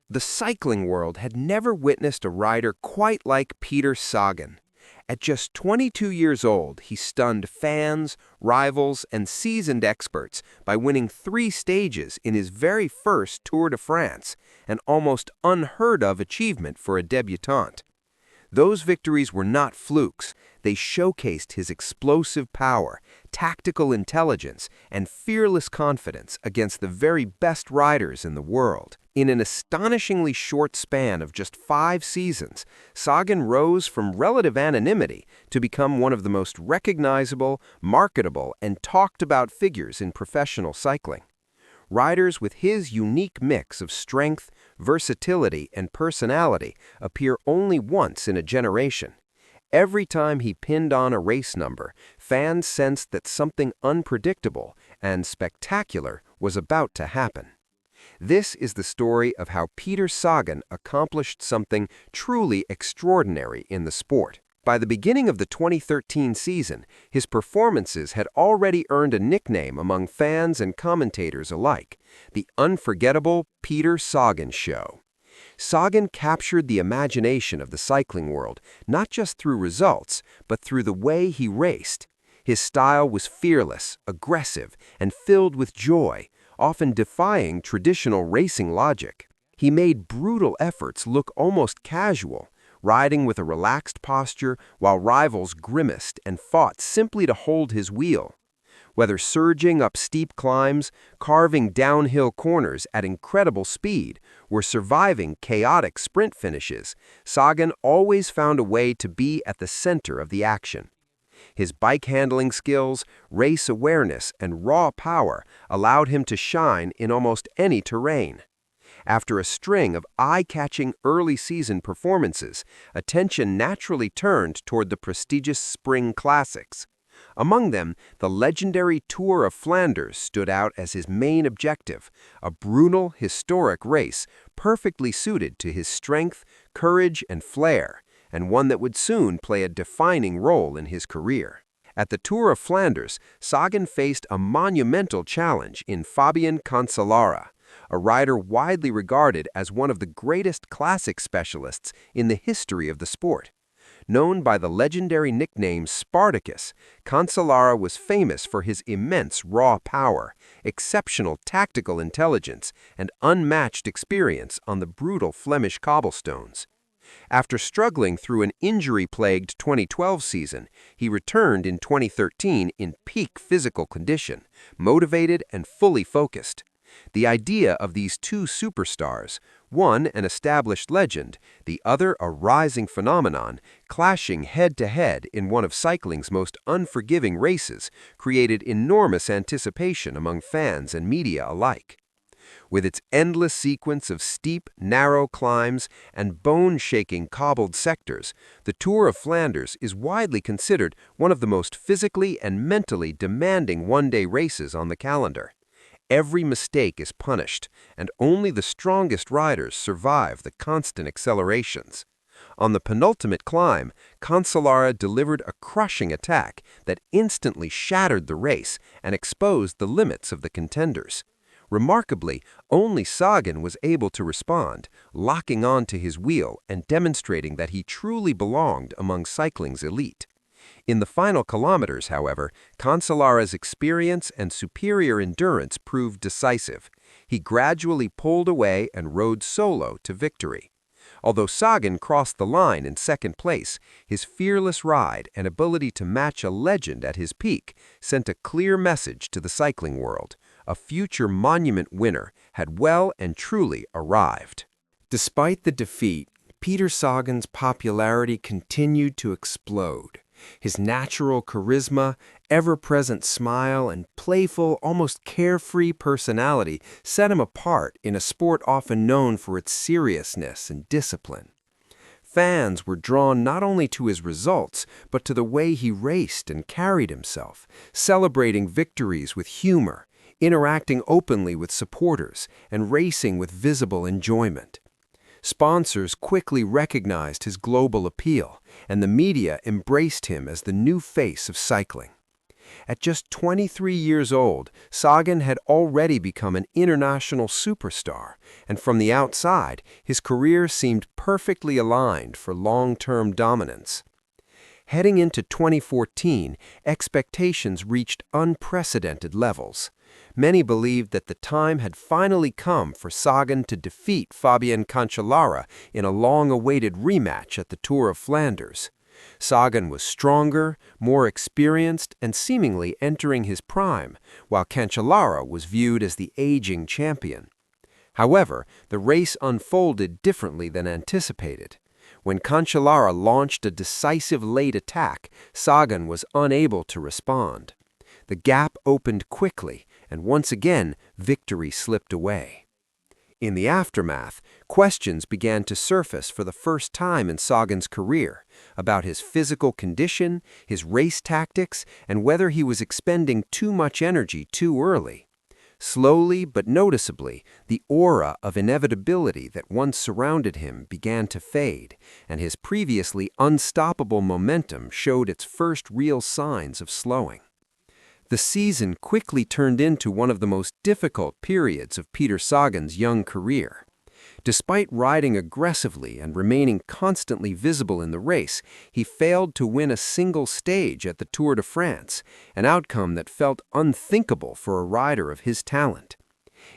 The cycling world had never witnessed a rider quite like Peter Sagan. At just 22 years old, he stunned fans, rivals, and seasoned experts by winning 3 stages in his very first Tour de France, an almost unheard-of achievement for a debutante. Those victories were not flukes. They showcased his explosive power, tactical intelligence, and fearless confidence against the very best riders in the world. In an astonishingly short span of just 5 seasons, Sagan rose from relative anonymity to become one of the most recognizable, marketable, and talked-about figures in professional cycling. Riders with his unique mix of strength, versatility, and personality appear only once in a generation. Every time he pinned on a race number, fans sensed that something unpredictable and spectacular was about to happen. This is the story of how Peter Sagan accomplished something truly extraordinary in the sport. By the beginning of the 2013 season, his performances had already earned a nickname among fans and commentators alike, the unforgettable Peter Sagan Show. Sagan captured the imagination of the cycling world, not just through results, but through the way he raced. His style was fearless, aggressive, and filled with joy, often defying traditional racing logic. He made brutal efforts look almost casual, riding with a relaxed posture while rivals grimaced and fought simply to hold his wheel. Whether surging up steep climbs, carving downhill corners at incredible speed, or surviving chaotic sprint finishes, Sagan always found a way to be at the center of the action. His bike handling skills, race awareness, and raw power allowed him to shine in almost any terrain. After a string of eye-catching early-season performances, attention naturally turned toward the prestigious spring classics. Among them, the legendary Tour of Flanders stood out as his main objective, a brutal, historic race perfectly suited to his strength, courage, and flair, and one that would soon play a defining role in his career. At the Tour of Flanders, Sagan faced a monumental challenge in Fabian Cancellara, a rider widely regarded as one of the greatest classic specialists in the history of the sport. Known by the legendary nickname Spartacus, Cancellara was famous for his immense raw power, exceptional tactical intelligence, and unmatched experience on the brutal Flemish cobblestones. After struggling through an injury-plagued 2012 season, he returned in 2013 in peak physical condition, motivated and fully focused. The idea of these two superstars, one an established legend, the other a rising phenomenon, clashing head-to-head in one of cycling's most unforgiving races, created enormous anticipation among fans and media alike. With its endless sequence of steep, narrow climbs and bone-shaking cobbled sectors, the Tour of Flanders is widely considered one of the most physically and mentally demanding one-day races on the calendar. Every mistake is punished, and only the strongest riders survive the constant accelerations. On the penultimate climb, Cancellara delivered a crushing attack that instantly shattered the race and exposed the limits of the contenders. Remarkably, only Sagan was able to respond, locking on to his wheel and demonstrating that he truly belonged among cycling's elite. In the final kilometers, however, Cancellara's experience and superior endurance proved decisive. He gradually pulled away and rode solo to victory. Although Sagan crossed the line in second place, his fearless ride and ability to match a legend at his peak sent a clear message to the cycling world. A future monument winner had well and truly arrived. Despite the defeat, Peter Sagan's popularity continued to explode. His natural charisma, ever-present smile, and playful, almost carefree personality set him apart in a sport often known for its seriousness and discipline. Fans were drawn not only to his results, but to the way he raced and carried himself, celebrating victories with humor, interacting openly with supporters, and racing with visible enjoyment. Sponsors quickly recognized his global appeal, and the media embraced him as the new face of cycling. At just 23 years old, Sagan had already become an international superstar, and from the outside, his career seemed perfectly aligned for long-term dominance. Heading into 2014, expectations reached unprecedented levels. Many believed that the time had finally come for Sagan to defeat Fabian Cancellara in a long-awaited rematch at the Tour of Flanders. Sagan was stronger, more experienced, and seemingly entering his prime, while Cancellara was viewed as the aging champion. However, the race unfolded differently than anticipated. When Cancellara launched a decisive late attack, Sagan was unable to respond. The gap opened quickly, and once again, victory slipped away. In the aftermath, questions began to surface for the first time in Sagan's career about his physical condition, his race tactics, and whether he was expending too much energy too early. Slowly but noticeably, the aura of inevitability that once surrounded him began to fade, and his previously unstoppable momentum showed its first real signs of slowing. The season quickly turned into one of the most difficult periods of Peter Sagan's young career. Despite riding aggressively and remaining constantly visible in the race, he failed to win a single stage at the Tour de France, an outcome that felt unthinkable for a rider of his talent.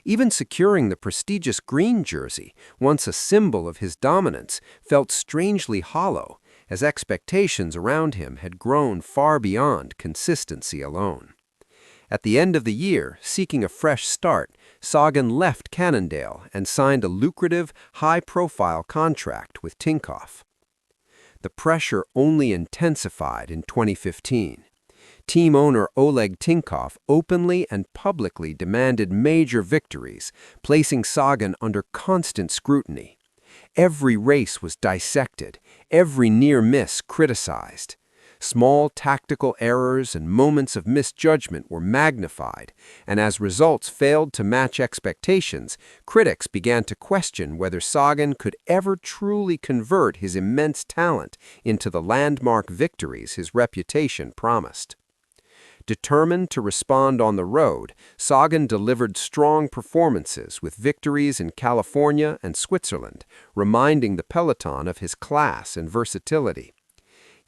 Even securing the prestigious green jersey, once a symbol of his dominance, felt strangely hollow, as expectations around him had grown far beyond consistency alone. At the end of the year, seeking a fresh start, Sagan left Cannondale and signed a lucrative, high-profile contract with Tinkoff. The pressure only intensified in 2015. Team owner Oleg Tinkoff openly and publicly demanded major victories, placing Sagan under constant scrutiny. Every race was dissected, every near miss criticized. Small tactical errors and moments of misjudgment were magnified, and as results failed to match expectations, critics began to question whether Sagan could ever truly convert his immense talent into the landmark victories his reputation promised. Determined to respond on the road, Sagan delivered strong performances with victories in California and Switzerland, reminding the peloton of his class and versatility.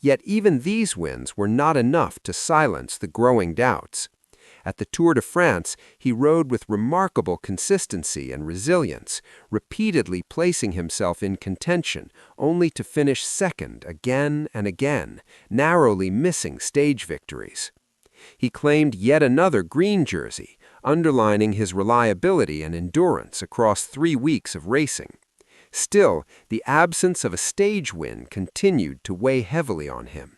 Yet even these wins were not enough to silence the growing doubts. At the Tour de France, he rode with remarkable consistency and resilience, repeatedly placing himself in contention, only to finish second again and again, narrowly missing stage victories. He claimed yet another green jersey, underlining his reliability and endurance across 3 weeks of racing. Still, the absence of a stage win continued to weigh heavily on him.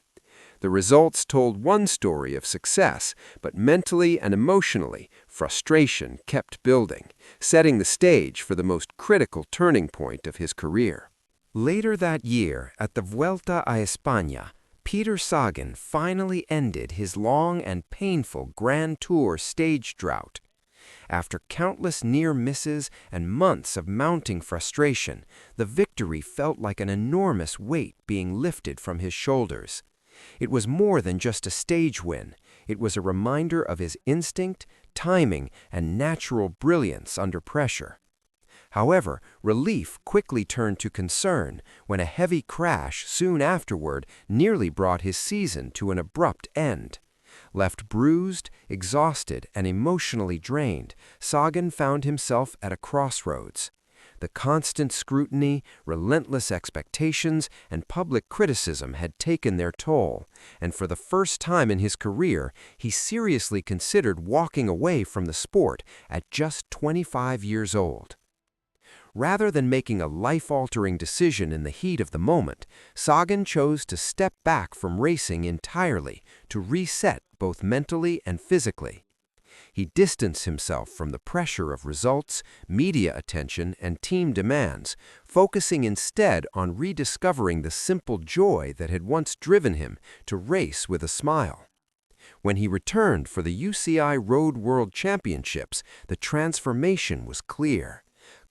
The results told one story of success, but mentally and emotionally, frustration kept building, setting the stage for the most critical turning point of his career. Later that year, at the Vuelta a España, Peter Sagan finally ended his long and painful Grand Tour stage drought. After countless near misses and months of mounting frustration, the victory felt like an enormous weight being lifted from his shoulders. It was more than just a stage win. It was a reminder of his instinct, timing, and natural brilliance under pressure. However, relief quickly turned to concern when a heavy crash soon afterward nearly brought his season to an abrupt end. Left bruised, exhausted, and emotionally drained, Sagan found himself at a crossroads. The constant scrutiny, relentless expectations, and public criticism had taken their toll, and for the first time in his career, he seriously considered walking away from the sport at just 25 years old. Rather than making a life-altering decision in the heat of the moment, Sagan chose to step back from racing entirely to reset both mentally and physically. He distanced himself from the pressure of results, media attention, and team demands, focusing instead on rediscovering the simple joy that had once driven him to race with a smile. When he returned for the UCI Road World Championships, the transformation was clear.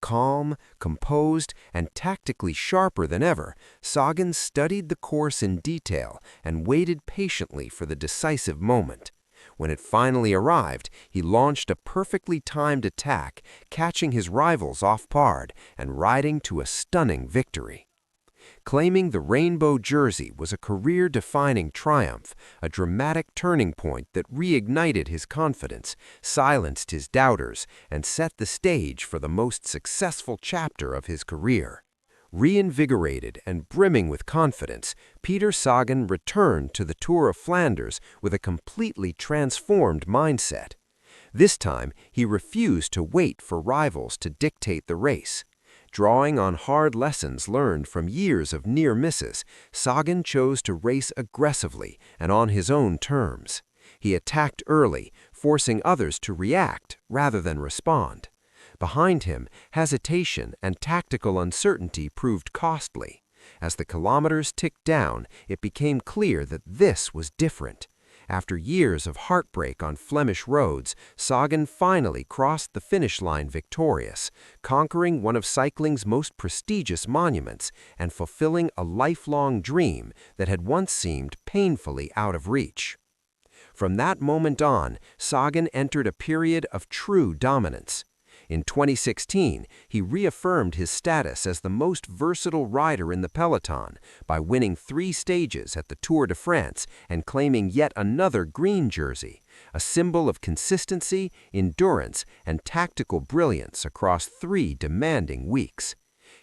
Calm, composed, and tactically sharper than ever, Sagan studied the course in detail and waited patiently for the decisive moment. When it finally arrived, he launched a perfectly timed attack, catching his rivals off guard and riding to a stunning victory. Claiming the rainbow jersey was a career-defining triumph, a dramatic turning point that reignited his confidence, silenced his doubters, and set the stage for the most successful chapter of his career. Reinvigorated and brimming with confidence, Peter Sagan returned to the Tour of Flanders with a completely transformed mindset. This time, he refused to wait for rivals to dictate the race. Drawing on hard lessons learned from years of near misses, Sagan chose to race aggressively and on his own terms. He attacked early, forcing others to react rather than respond. Behind him, hesitation and tactical uncertainty proved costly. As the kilometers ticked down, it became clear that this was different. After years of heartbreak on Flemish roads, Sagan finally crossed the finish line victorious, conquering one of cycling's most prestigious monuments and fulfilling a lifelong dream that had once seemed painfully out of reach. From that moment on, Sagan entered a period of true dominance. In 2016, he reaffirmed his status as the most versatile rider in the peloton by winning 3 stages at the Tour de France and claiming yet another green jersey, a symbol of consistency, endurance, and tactical brilliance across 3 demanding weeks.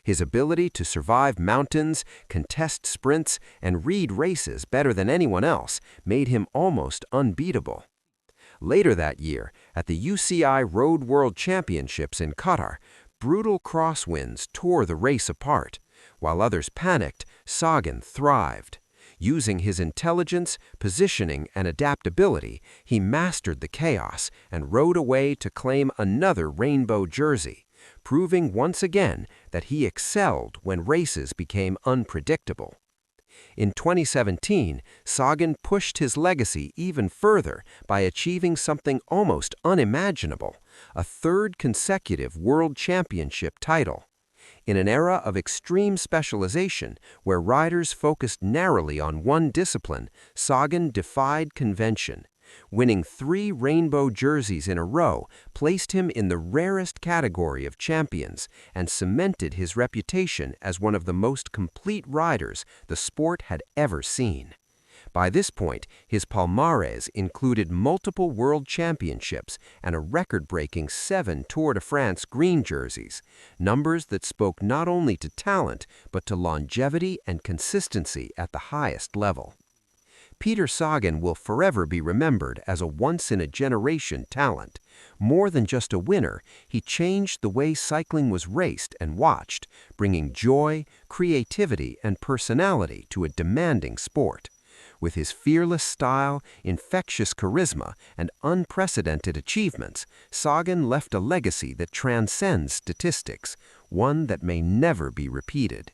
His ability to survive mountains, contest sprints, and read races better than anyone else made him almost unbeatable. Later that year, at the UCI Road World Championships in Qatar, brutal crosswinds tore the race apart. While others panicked, Sagan thrived. Using his intelligence, positioning, and adaptability, he mastered the chaos and rode away to claim another rainbow jersey, proving once again that he excelled when races became unpredictable. In 2017, Sagan pushed his legacy even further by achieving something almost unimaginable, a 3rd consecutive World Championship title. In an era of extreme specialization, where riders focused narrowly on one discipline, Sagan defied convention. Winning 3 rainbow jerseys in a row placed him in the rarest category of champions and cemented his reputation as one of the most complete riders the sport had ever seen. By this point, his palmarès included multiple world championships and a record-breaking 7 Tour de France green jerseys, numbers that spoke not only to talent but to longevity and consistency at the highest level. Peter Sagan will forever be remembered as a once-in-a-generation talent. More than just a winner, he changed the way cycling was raced and watched, bringing joy, creativity, and personality to a demanding sport. With his fearless style, infectious charisma, and unprecedented achievements, Sagan left a legacy that transcends statistics, one that may never be repeated.